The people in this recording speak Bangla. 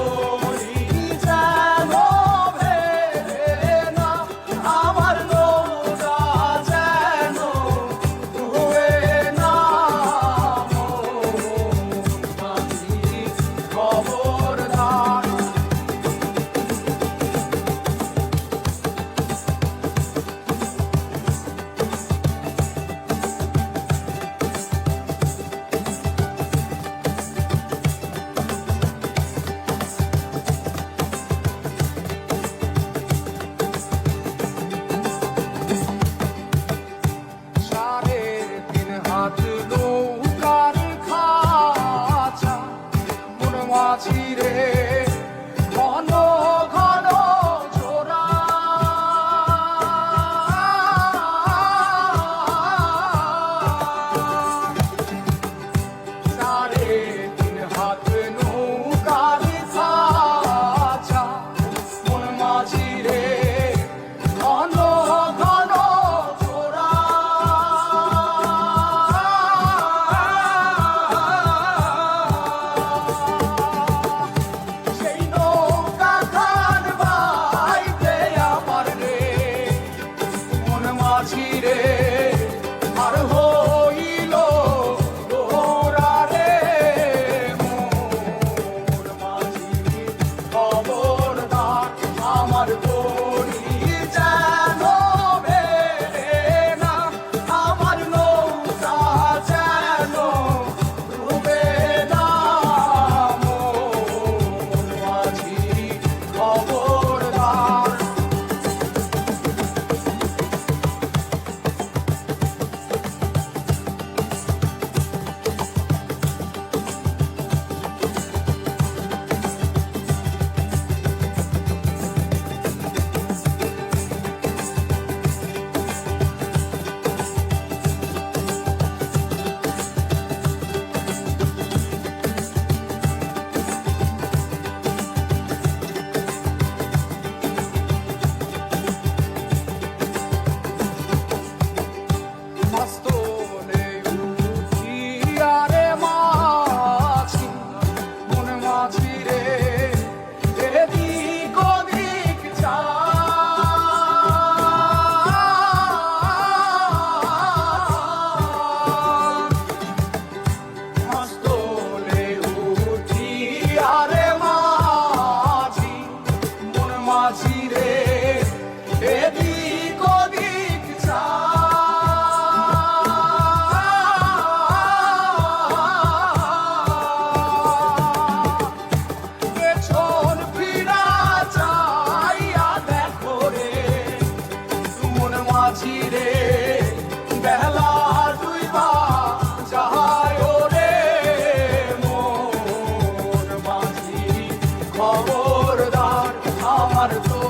তরি যেন ভেড়ে না, আমার নৌকা যেন ডুবে না। মাঝি খবরদার। নৌকার খাঁচা মন মাঝিরে ঘন ঘন জোড়া। সাড়ে তিন হাত নৌকার খাঁচা মন মাঝিরে ঘন ঘন জোড়া। মাঝিরে আর হইল গোরা রে মোর মাঝি খবরদার। আমার তরি যেন ভেড়ে না, আমার নৌকা যেন ডুবে না। মোর মাঝি খবরদার। মাঝিরে এদিক ওদিক চা। পেছন ফিরা চাইয়া দেখো রে মন মাঝিরে বেলা ডুইবা যায় রে মোর মাঝি খবরদার। আমার তো